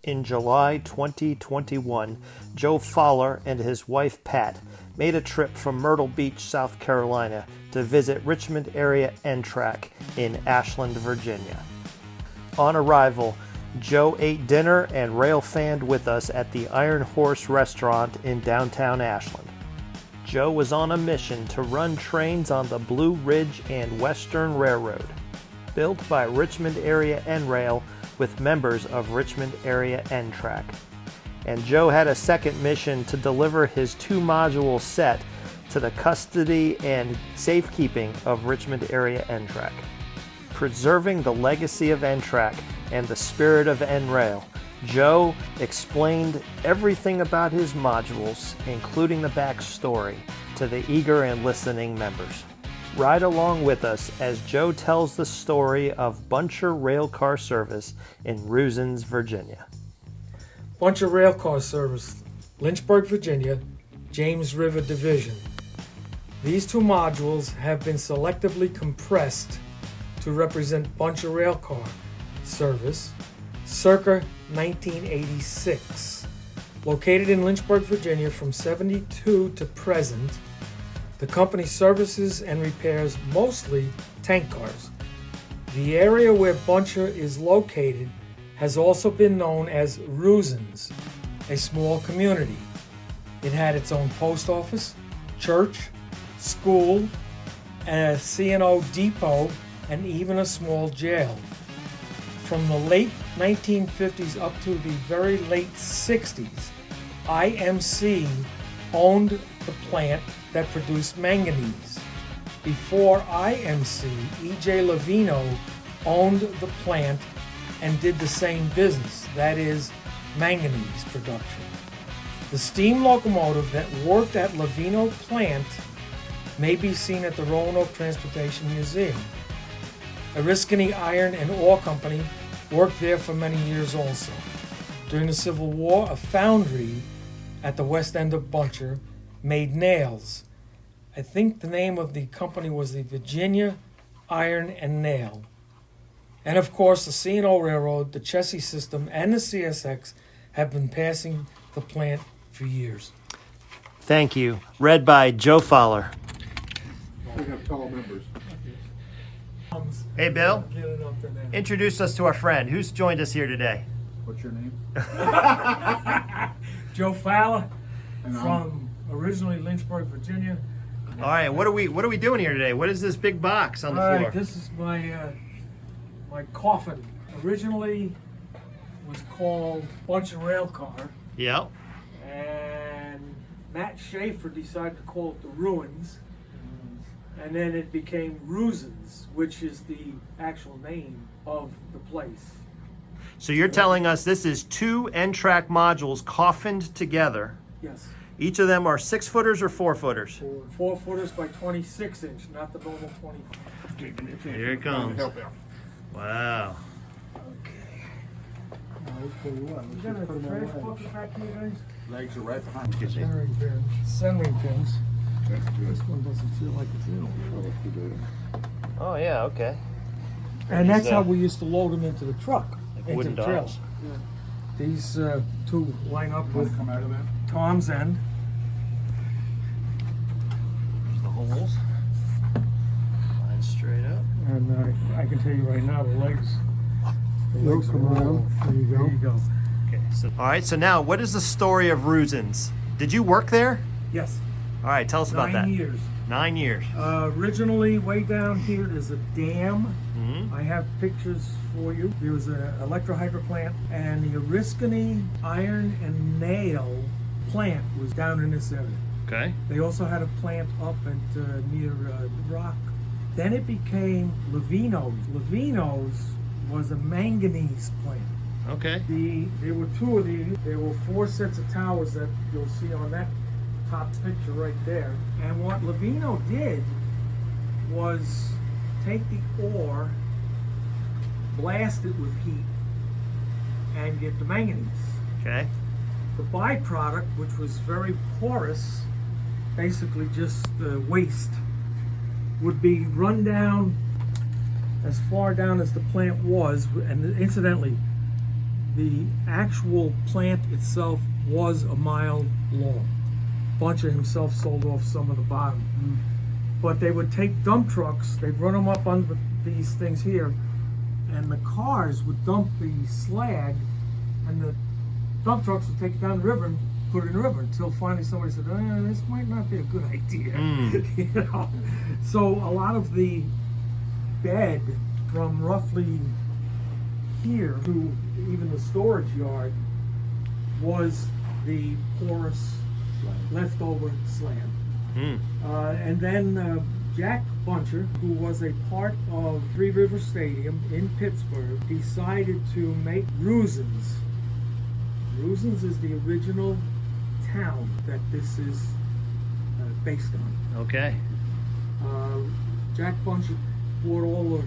In July 2021, Joe Fowler and his wife Pat made a trip from Myrtle Beach, South Carolina to visit Richmond area NTRAK in Ashland, Virginia. On arrival, Joe ate dinner and rail fanned with us at the Iron Horse restaurant in downtown Ashland. Joe was on a mission to run trains on the Blue Ridge and Western Railroad, built by Richmond area N-Rail with members of Richmond area NTRAK. And Joe had a second mission to deliver his 2-module set to the custody and safekeeping of Richmond area NTRAK. Preserving the legacy of NTRAK and the spirit of N-Rail, Joe explained everything about his modules, including the backstory, to the eager and listening members. Ride along with us as Joe tells the story of Buncher Railcar Service in Rusens, Virginia. Buncher Railcar Service, Lynchburg, Virginia, James River Division. These 2 modules have been selectively compressed to represent Buncher Railcar Service circa 1986. Located in Lynchburg, Virginia from '72 to present, the company services and repairs mostly tank cars. The area where Buncher is located has also been known as Rusens, a small community. It had its own post office, church, school, a C&O depot, and even a small jail. From the late 1950s up to the very late 60s, IMC owned the plant that produced manganese. Before IMC, E.J. Levino owned the plant and did the same business, that is, manganese production. The steam locomotive that worked at Levino plant may be seen at the Roanoke Transportation Museum. Oriskany Iron and Ore Company worked there for many years also. During the Civil War, a foundry at the west end of Buncher made nails. I think the name of the company was the Virginia Iron and Nail. And of course, the C&O Railroad, the Chessie System, and the CSX have been passing the plant for years. Thank you. Read by Joe Fowler. We have fellow members. Hey, Bill. Introduce us to our friend. Who's joined us here today? What's your name? Joe Fowler And from originally Lynchburg, Virginia. All right, what are we doing here today? What is this big box on the floor? This is my coffin. Originally was called Buncher Railcar, Yep. and Matt Schaefer decided to call it the Ruins, and then it became Rusens, which is the actual name of the place. So you're telling us this is 2 NTRAK modules coffined together. Yes. Each of them are 6-footers or 4-footers? 4-footers by 26 inch, not the normal 20. Here it comes. Help out. Wow. Okay. I'll tell you what, You got a trash bucket back here, guys? legs are right behind you. Centering pins. Centering pins. That's good. This one doesn't feel like it's in. Oh yeah, okay. And that's These, how we used to load them into the truck. Like into wooden the trails. dolls. These 2 line up Want with to come out of that? Tom's end. The holes. Line straight up. And I can tell you right now, the legs come are around. There you go. There you go. Okay. So all right. So now, what is the story of Rusens? Did you work there? Yes. All right. Tell us about 9 that. years. 9 years. Originally, way down here, there's a dam. Mm-hmm. I have pictures for you. There was an electrohydro plant, and the Oriskany Iron and Nail plant was down in this area. Okay. They also had a plant up at near Rock. Then it became Levino's. Levino's was a manganese plant. Okay. There were 2 of these. There were 4 sets of towers that you'll see on that top picture right there. And what Levino did was take the ore, blast it with heat, and get the manganese. Okay. The byproduct, which was very porous, basically just waste, would be run down as far down as the plant was. And incidentally, The actual plant itself was a mile long. Buncher himself sold off some of the bottom. But they would take dump trucks, they'd run them up under these things here, and the cars would dump the slag, and the dump trucks would take it down the river and put it in the river until finally somebody said, this might not be a good idea. You know? So a lot of the bed from roughly here to even the storage yard was the porous leftover slab. And then Jack Buncher, who was a part of Three River Stadium in Pittsburgh, decided to make Rusens. Rusens is the original town that this is based on. Okay. Jack Buncher bought all the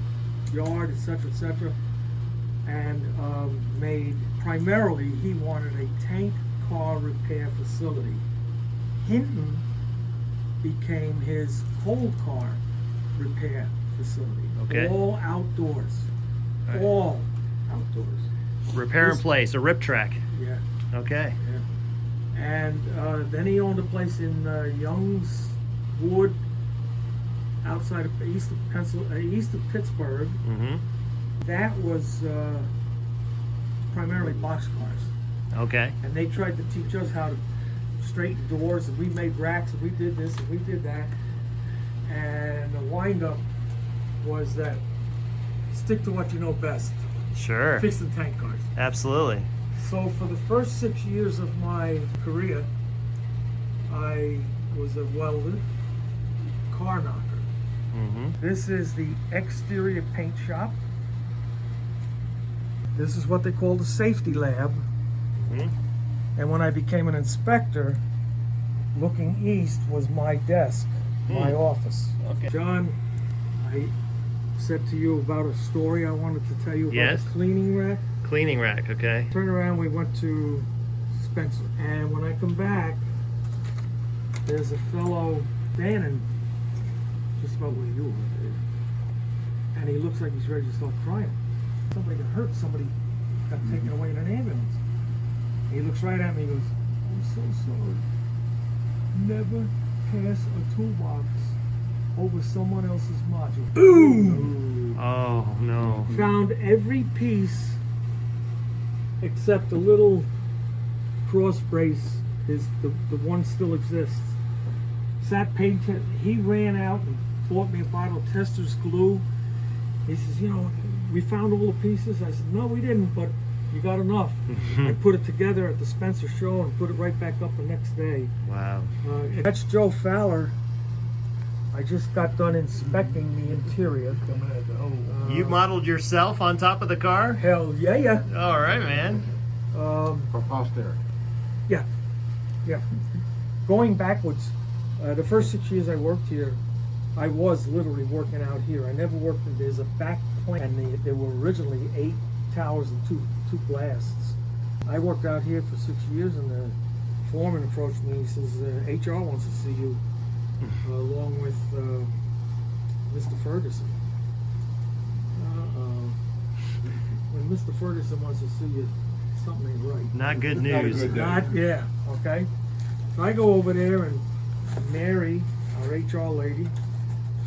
yard, etc., and made, primarily, he wanted a tank car repair facility. Hinton became his coal car repair facility. Okay. All outdoors. Right. All outdoors. Repair in place, a rip track. Yeah. Okay. Yeah. And then he owned a place in Young's Wood, outside of east of Pittsburgh. That was primarily boxcars. Okay. And they tried to teach us how to straighten doors, and we made racks, and we did this, and we did that. And the wind-up was that stick to what you know best. Sure. Fixing tank cars. Absolutely. So for the first 6 years of my career, I was a welder, car knocker. This is the exterior paint shop. This is what they call the safety lab. And when I became an inspector, looking east was my desk, my office. Okay. John, I said to you about a story I wanted to tell you about. Yes. The cleaning rack. Cleaning rack, okay. Turn around, we went to Spencer. And when I come back, there's a fellow standing just about where you were. And he looks like he's ready to start crying. Somebody got hurt, somebody got taken away in an ambulance. He looks right at me and goes, I'm so sorry. Never pass a toolbox over someone else's module. Boom! Oh, no. Found every piece except a little cross brace. The one still exists. Sat paint. He ran out and bought me a bottle of Tester's glue. He says, we found all the pieces. I said, no, we didn't, but you got enough. I put it together at the Spencer show and put it right back up the next day. Wow. That's Joe Fowler. I just got done inspecting the interior. You modeled yourself on top of the car? Hell yeah. All right, man. For posterity. Yeah. Going backwards, the first 6 years I worked here, I was literally working out here. I never worked there's a back plant, and there were originally 8 towers and two blasts. I worked out here for 6 years, and the foreman approached me. He says, HR wants to see you, along with Mr. Ferguson. When Mr. Ferguson wants to see you, something ain't right. Not good news. Okay. So I go over there, and Mary, our HR lady,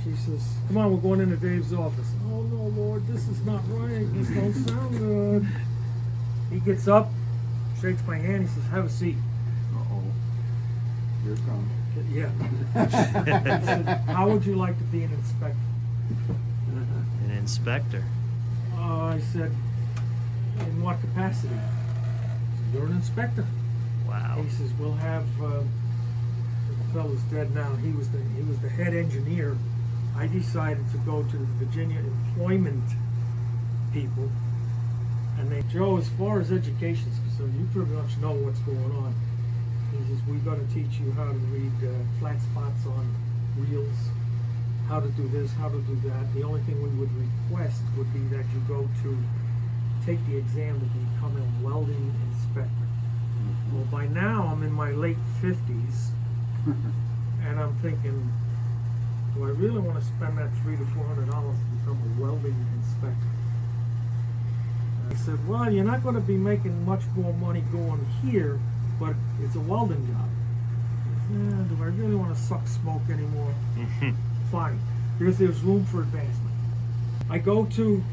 she says, come on, we're going into Dave's office. Oh no, Lord, this is not right. This don't sound good. He gets up, shakes my hand, he says, have a seat. Uh-oh. Here it comes. Yeah. He said, how would you like to be an inspector? An inspector. I said, in what capacity? He said, you're an inspector. Wow. He says, we'll have, the fellow's dead now, he was the head engineer. I decided to go to the Virginia employment people, and Joe, as far as education is concerned, you pretty much know what's going on. He says, we're going to teach you how to read flat spots on reels, how to do this, how to do that. The only thing we would request would be that you go to take the exam to become a welding inspector. Well, by now I'm in my late 50s, and I'm thinking, do I really want to spend that $300 to $400 to become a welding inspector? I said, well, you're not going to be making much more money going here, but it's a welding job. Do I really want to suck smoke anymore? Fine, because there's room for advancement. I go to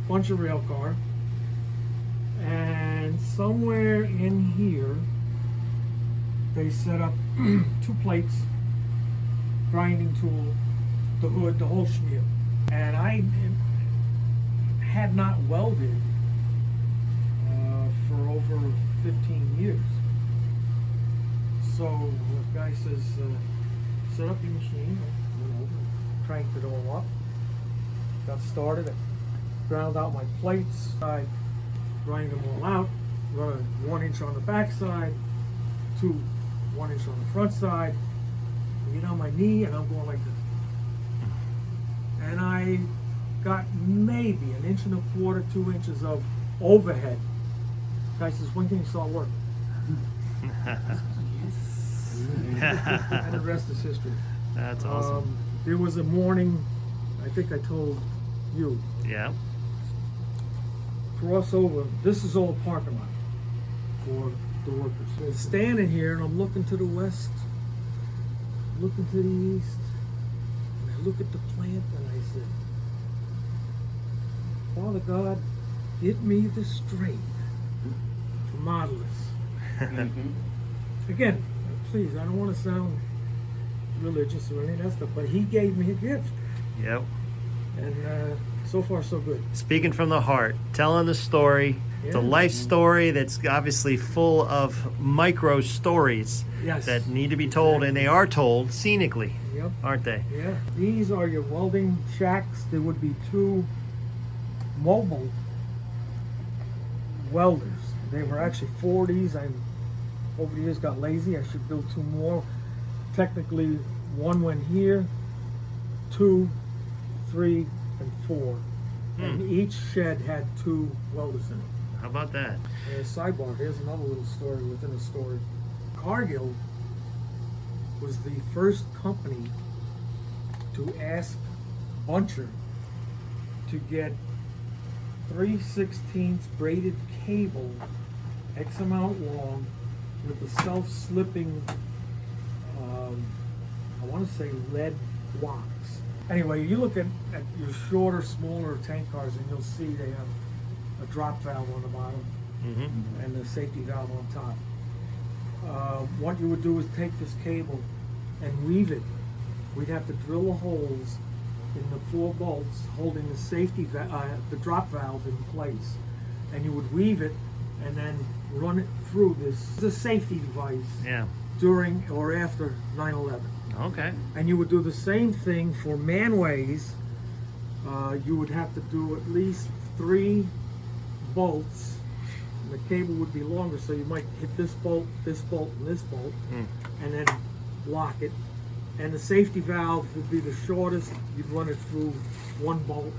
a bunch of Railcar, and somewhere in here, they set up 2 plates, grinding tool, the hood, the whole schmeal. And I had not welded for over 15 years. So the guy says, set up your machine. I went over, cranked it all up, got started, I ground out my plates, I grind them all out, run a 1 inch on the back side, 1 inch on the front side, I get on my knee and I'm going like this. And I got maybe 1.25 inches, 2 inches of overhead. Guy says, when can you start work? And the rest is history. That's awesome. There was a morning, I think I told you. Yeah. Cross over, this is all parking lot for the workers. So standing here and I'm looking to the west, looking to the east, and I look at the plant and I said, Father God, give me the strength to model this. Again, please, I don't want to sound religious or any of that stuff, but he gave me a gift. Yep. And so far, so good. Speaking from the heart, telling the story. It's a life story that's obviously full of micro stories that need to be told, and they are told scenically, aren't they? Yeah. These are your welding shacks. There would be 2 mobile welders. They were actually 40s. I over the years got lazy. I should build 2 more. Technically, 1 went here, 2, 3, and 4. And each shed had 2 welders in it. How about that? And a sidebar, here's another little story within a story. Cargill was the first company to ask Buncher to get 3/16 braided cable, X amount long, with the self-slipping, I want to say lead blocks. Anyway, you look at your shorter, smaller tank cars and you'll see they have a drop valve on the bottom and the safety valve on top. What you would do is take this cable and weave it. We'd have to drill the holes in the 4 bolts holding the safety the drop valve in place, and you would weave it and then run it through this safety device during or after 9/11. Okay. And you would do the same thing for manways. You would have to do at least 3 bolts. And the cable would be longer, so you might hit this bolt, and this bolt, and then lock it. And the safety valve would be the shortest. You'd run it through 1 bolt,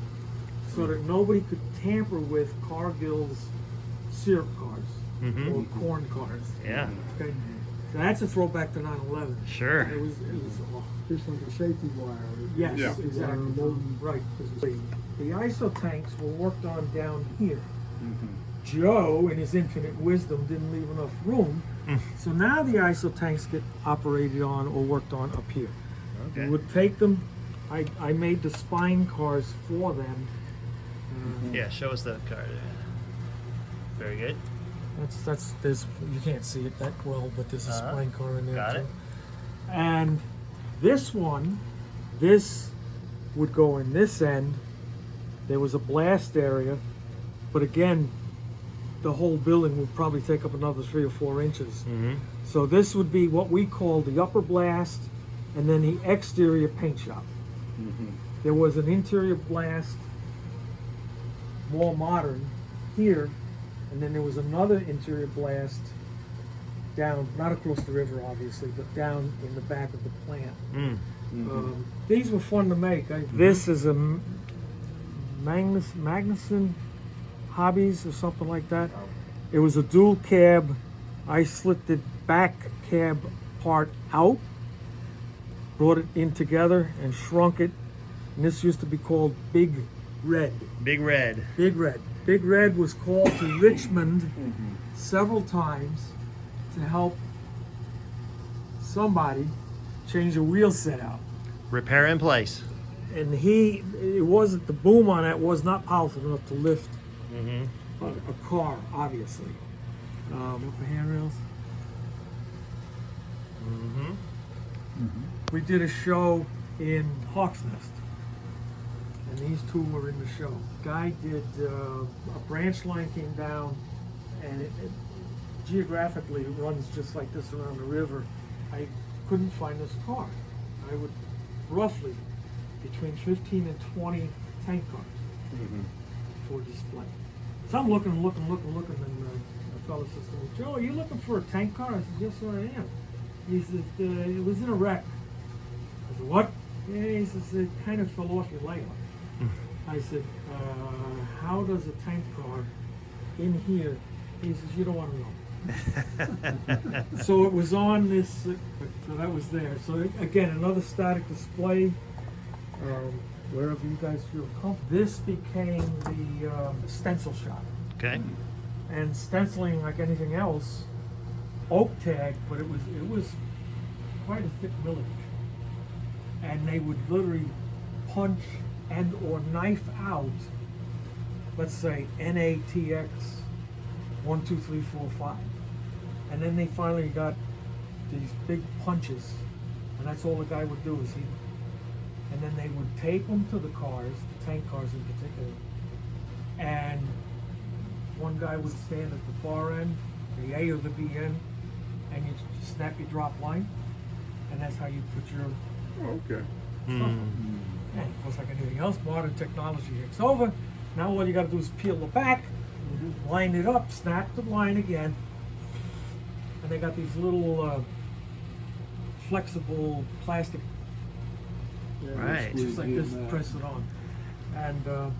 so that nobody could tamper with Cargill's syrup cars or corn cars. Yeah. Okay. So that's a throwback to 9/11. Sure. It was Just like a safety wire. yes, Yeah. exactly. Right. The ISO tanks were worked on down here. Joe, in his infinite wisdom, didn't leave enough room. So now the ISO tanks get operated on or worked on up here. Okay. We would take them. I made the spine cars for them. Yeah, show us the card. Very good. There's you can't see it that well, but there's a spine car in there Got too. it. And this one, this would go in this end. There was a blast area, but again, the whole building would probably take up another 3 or 4 inches. So this would be what we call the upper blast, and then the exterior paint shop. There was an interior blast, more modern, here, and then there was another interior blast down, not across the river obviously, but down in the back of the plant. These were fun to make. This is a Magnuson Hobbies or something like that. It was a dual cab. I slit the back cab part out, brought it in together and shrunk it, and this used to be called Big Red. Big Red. Big Red. Big Red was called to Richmond several times to help somebody change a wheel set out. Repair in place. And it wasn't, the boom on that was not powerful enough to lift a car, obviously. With the handrails. We did a show in Hawks Nest, and these two were in the show. Guy did a branch line came down, and it geographically runs just like this around the river. I couldn't find this car. I would roughly between 15 and 20 tank cars for display. So I'm looking, and the fellow says to me, "Joe, are you looking for a tank car?" I said, "Yes, sir, I am." He says, "It was in a wreck." I said, "What?" Yeah, he says, "It kind of fell off your layout." I said, "How does a tank car in here?" He says, "You don't want to know." So it was on this, so that was there. So again, another static display, wherever you guys feel comfortable. This became the stencil shop. Okay. And stenciling, like anything else, oak tag, but it was quite a thick millage. And they would literally punch and or knife out, let's say NATX 1, 2, 3, 4, 5. And then they finally got these big punches, and that's all the guy would do is and then they would tape them to the cars, the tank cars in particular, and one guy would stand at the far end, the A or the B end, and you snap your drop line, and that's how you put your Okay. stuff on. And of course, like anything else, modern technology takes over. Now all you got to do is peel the back, line it up, snap the line again, and they got these little flexible plastic, Right. just like this, press it on. And All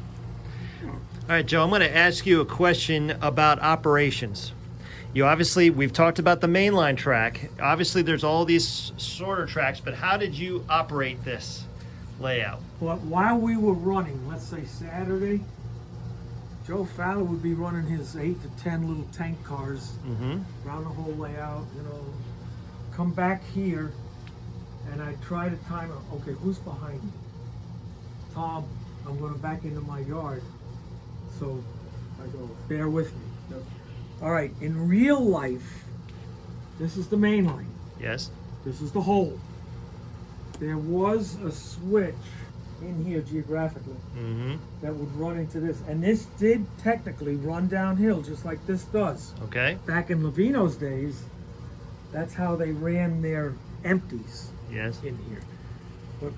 right, Joe, I'm going to ask you a question about operations. We've talked about the mainline track. Obviously, there's all these shorter tracks, but how did you operate this layout? but while we were running, let's say Saturday, Joe Fowler would be running his 8 to 10 little tank cars around the whole layout, come back here, and I try to time it. Okay, who's behind me? Tom, I'm going back into my yard, so I go, bear with me. Yep. All right, in real life, this is the main line. Yes. This is the hole. There was a switch in here geographically that would run into this. And this did technically run downhill just like this does. Okay. Back in Levino's days, that's how they ran their empties Yes. in here. But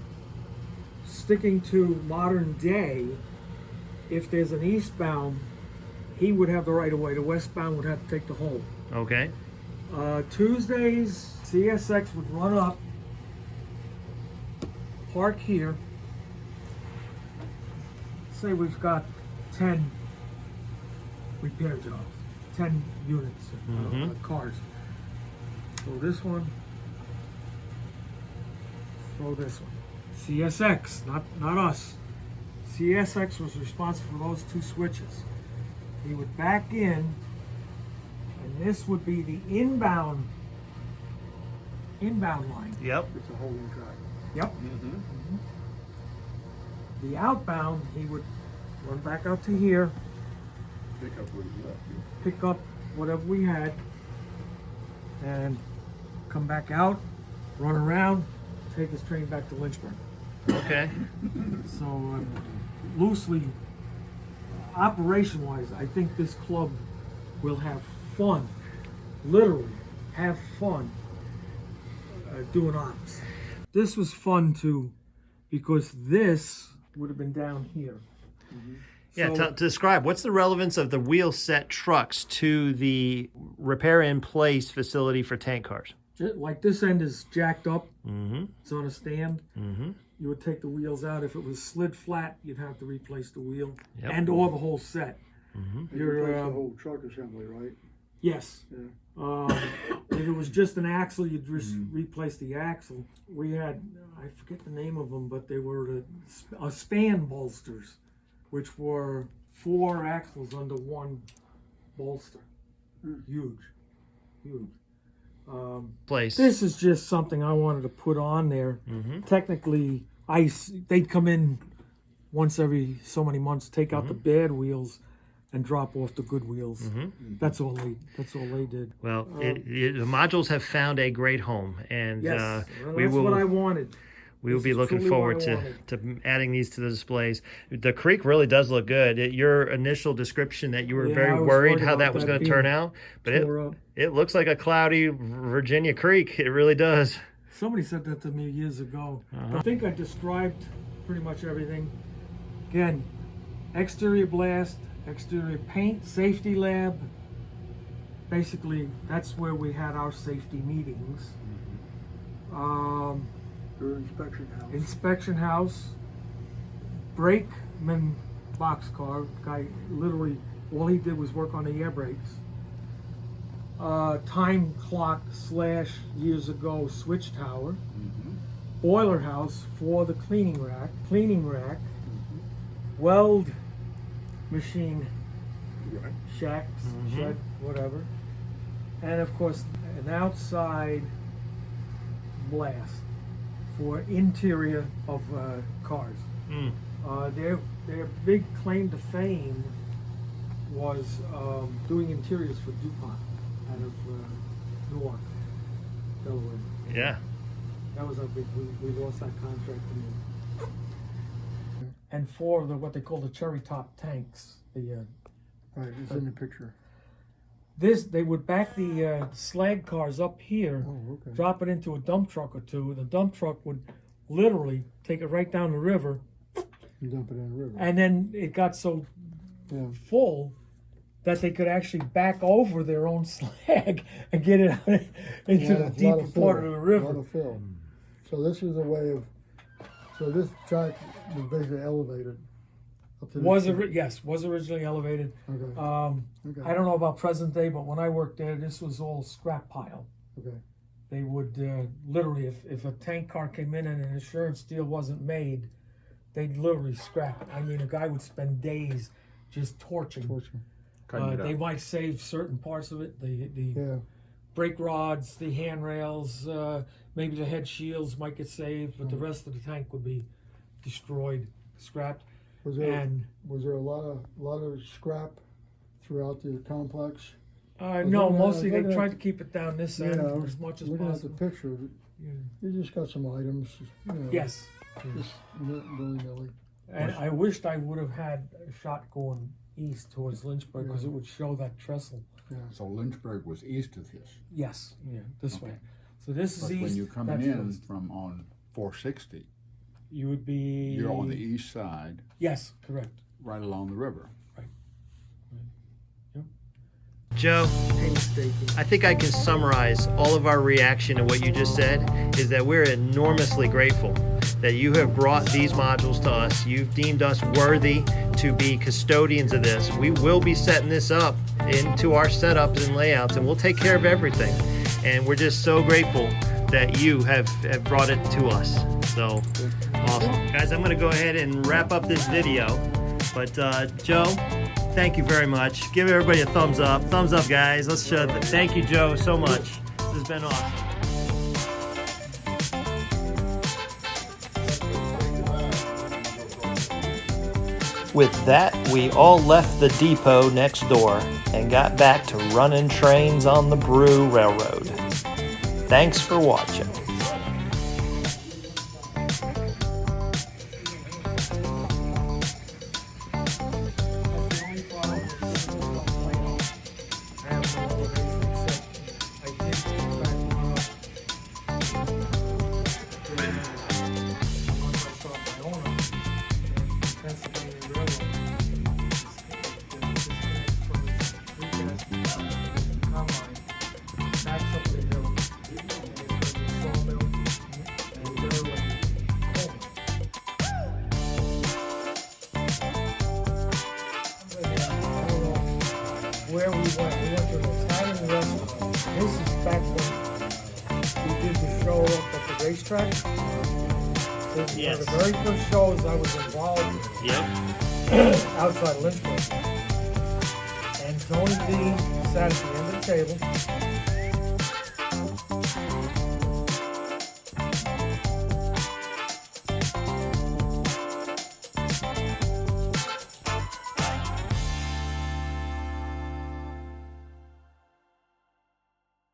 sticking to modern day, if there's an eastbound, he would have the right of way. The westbound would have to take the hole. Okay. Tuesdays, CSX would run up, park here. Say we've got 10 repair jobs, 10 units, cars. Throw this one, throw this one. CSX, not us. CSX was responsible for those two switches. He would back in, and this would be the inbound line. Yep. It's a holding track. Yep. The outbound, he would run back out to here, Pick up what he left. pick up whatever we had, and come back out, run around, take his train back to Lynchburg. Okay. So loosely, operation-wise, I think this club will have fun, literally have fun doing ops. This was fun too, because this would have been down here. Yeah, So- to describe, what's the relevance of the wheel set trucks to the repair in place facility for tank cars? Like this end is jacked up, Mm-hmm. it's on a stand. Mm-hmm. You would take the wheels out. If it was slid flat, you'd have to replace the wheel Yep. and or the whole set. You Your, replace the whole truck assembly, right? Yes. Yeah. If it was just an axle, you'd just replace the axle. We had, I forget the name of them, but they were a span bolsters, which were 4 axles under one bolster. Huge, huge. Place. This is just something I wanted to put on there. Technically, they'd come in once every so many months, take out the bad wheels, and drop off the good wheels. That's all they did. Well, the modules have found a great home, and Yes, we that's will. what I wanted. We will This be is looking truly what forward I to wanted. adding these to the displays. The creek really does look good. Your initial description that you were Yeah, I very was worried worried how about that was that going to turn being out, but tore up. it looks like a cloudy Virginia creek. It really does. Somebody said that to me years ago. I think I described pretty much everything. Again, exterior blast, exterior paint, safety lab. Basically, that's where we had our safety meetings. Your inspection house. Inspection house, brakeman boxcar. Guy literally, all he did was work on the air brakes. Time clock / years ago switch tower. Boiler house for the cleaning rack, weld machine Right. shacks, shed, whatever, and of course an outside blast for interior of cars. Their big claim to fame was doing interiors for DuPont out of Newark, Delaware. Yeah. That was our big. We lost that contract to them. And 4 of the what they call the cherry top tanks. Right, it's in the picture. They would back the slag cars up here, Oh, okay. drop it into a dump truck or two. The dump truck would literally take it right down the river, You dump it in the river. and then it got so Yeah. full that they could actually back over their own slag and get it out into the deeper part of the A lot river. of fill. So this is a way of. So this track was basically elevated. Up to Was this originally elevated. Okay. Okay. I don't know about present day, but when I worked there, this was all scrap pile. Okay. They would literally, if a tank car came in and an insurance deal wasn't made, they'd literally scrap it. I mean, a guy would spend days just torching. They might save certain parts of it, the Yeah. brake rods, the handrails, maybe the head shields might get saved, but the rest of the tank would be destroyed, scrapped. Was there And was there a lot of scrap throughout the complex? no, mostly they looking at- tried to keep it down this end Yeah, as much as looking at possible. the picture, Yeah. you just got some items. You know, Yes. Just willy-nilly. And I wished I would have had a shot going east towards Lynchburg because it would show that trestle. So Lynchburg was east of this. Yes, yeah, this Okay. way. So this is But east. when you're coming that's in west. from on 460, You would be. you're on the east side, Yes, correct. right along the river. Joe, Painstaking. I think I can summarize all of our reaction to what you just said is that we're enormously grateful that you have brought these modules to us. You've deemed us worthy to be custodians of this. We will be setting this up into our setups and layouts, and we'll take care of everything. And we're just so grateful that you have brought it to us. So awesome. Guys, I'm going to go ahead and wrap up this video. But Joe, thank you very much. Give everybody a thumbs up. Thumbs up, guys. Let's show that. Thank you, Joe, so much. This has been awesome. With that, we all left the depot next door and got back to running trains on the Brew Railroad. Thanks for watching. Where we went to an Italian restaurant. This is back when we did the show up at the racetrack. So this is one of the very first shows I was involved in. Yep. outside of Lynchburg. And Tony B sat at the end of the table